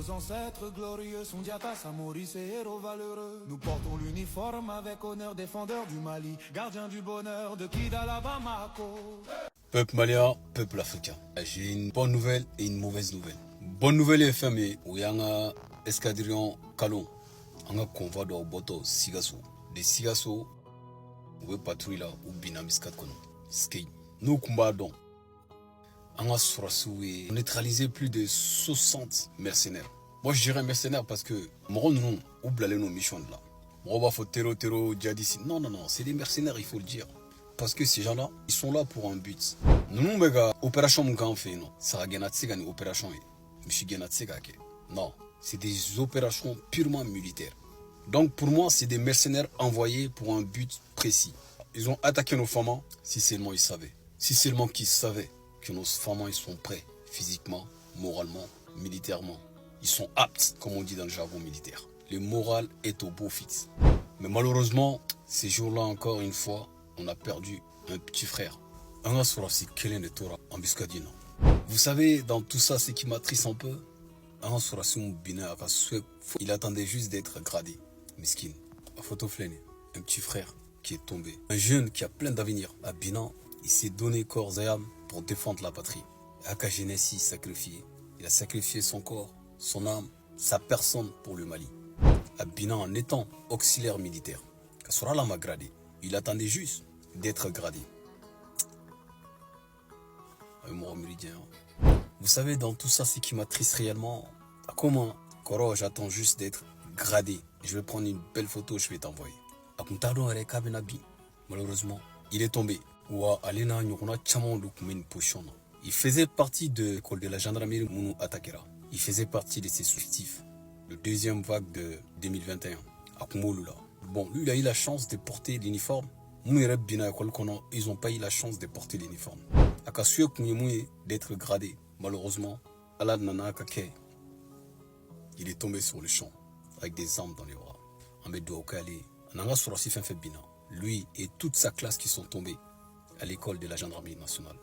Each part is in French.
nos ancêtres glorieux, Sundiata, Samoris et héros valeureux. Nous portons l'uniforme avec honneur, défendeurs du Mali, gardiens du bonheur de Kidal à Bamako. Peuple malien, peuple africain. J'ai une bonne nouvelle et une mauvaise nouvelle. Bonne nouvelle est fermée. Où il y a un escadrillon Kalon. Un convoi de Boto Sigasso. Des Sigasso, où est patrouille là, ou Binamiskat Kono. Skate. Nous combattons. On a neutralisé plus de 60 mercenaires. Moi je dirais mercenaires parce que moi nous oublions nos missions là. On va faire terreau djihadiste. Non, c'est des mercenaires, il faut le dire. Parce que ces gens-là, ils sont là pour un but. Nous, mega opération m'en fait non. Ça a gagné une opération. Non, c'est des opérations purement militaires. Donc pour moi, c'est des mercenaires envoyés pour un but précis. Ils ont attaqué nos femmes si seulement ils savaient. Si seulement qu'ils savaient que nos femmes ils sont prêts physiquement, moralement, militairement. Ils sont aptes, comme on dit dans le jargon militaire. Le moral est au beau fixe. Mais malheureusement, ces jours-là encore une fois, on a perdu un petit frère. Vous savez, dans tout ça, ce qui m'attriste un peu, il attendait juste d'être gradé. Miskin. Un petit frère qui est tombé. Un jeune qui a plein d'avenir. À Binan, il s'est donné corps et âme pour défendre la patrie. Aka Genesi sacrifié. Il a sacrifié son corps, son âme, sa personne pour le Mali. À Binan, en étant auxiliaire militaire. Kassorala m'a gradé. Il attendait juste d'être gradé. Vous savez, dans tout ça, ce qui m'attriste réellement, comment Koro, j'attends juste d'être gradé. Je vais prendre une belle photo, je vais t'envoyer. Malheureusement, il est tombé. Il faisait partie de l'école de la gendarmerie Mounou Atakera. Il faisait partie de ses souffletifs. Le deuxième vague de 2021. Bon, lui, il a eu la chance de porter l'uniforme. Ils n'ont pas eu la chance de porter l'uniforme. D'être gradé. Malheureusement, il est tombé sur le champ avec des armes dans les bras. Lui et toute sa classe qui sont tombés à l'école de la gendarmerie nationale.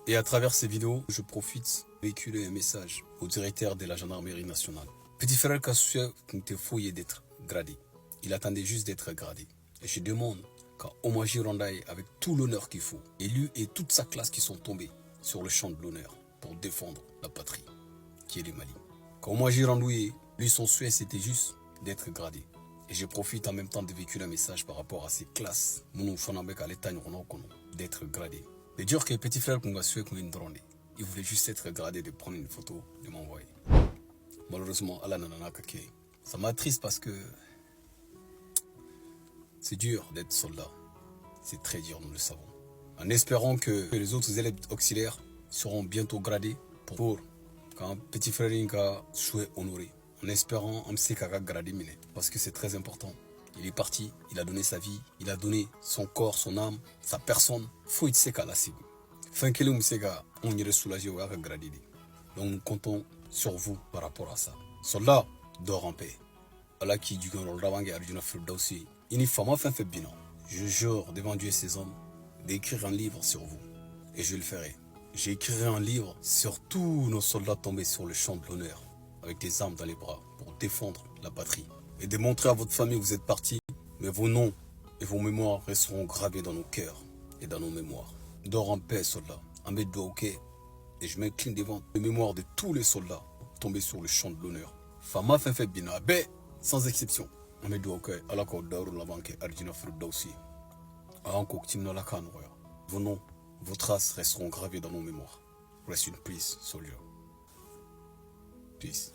Et à travers ces vidéos, je profite de véhiculer un message au directeur de la gendarmerie nationale. Petit frère Kassouya n'était fouillé d'être gradé. Il attendait juste d'être gradé. Et je demande qu'à Omaji Randaye, avec tout l'honneur qu'il faut, et lui et toute sa classe qui sont tombés sur le champ de l'honneur pour défendre la patrie, qui est le Mali. Quand Omaji Randaye, lui son souhait c'était juste d'être gradé. Et je profite en même temps de véhiculer un message par rapport à ces classes, d'être gradé. De dire que petit frère Kungasue Kundrone, il voulait juste être gradé, de prendre une photo, de m'envoyer. Malheureusement, Allah nanana kake. Ça m'attriste parce que c'est dur d'être soldat. C'est très dur, nous le savons. En espérant que les autres élèves auxiliaires seront bientôt gradés pour quand petit frère Inka soit honoré. En espérant un Msekaka gradé miné. Parce que c'est très important. Il est parti, il a donné sa vie, il a donné son corps, son âme, sa personne. Faut être seka la signe. Fin que on irait soulager au gradé. Donc nous comptons sur vous par rapport à ça. Soldat, dors en paix. Allah qui du Arjuna Firdausi. Je jure devant Dieu et ses hommes d'écrire un livre sur vous. Et je le ferai. J'écrirai un livre sur tous nos soldats tombés sur le champ de l'honneur, avec des armes dans les bras, pour défendre la patrie. Et de montrer à votre famille que vous êtes partis, mais vos noms et vos mémoires resteront gravés dans nos cœurs et dans nos mémoires. Dors en paix, soldats. Ahmed Douaouke. Et je m'incline devant les mémoires de tous les soldats tombés sur le champ de l'honneur. Fama Fenfe Binabe, sans exception. Ahmed Douaouke, Alako Daourou Labanke, Arjuna Firdausi. Aranko Timna Lakanouya. Vos noms, vos traces resteront gravés dans nos mémoires. Rest in peace, soldier. Peace.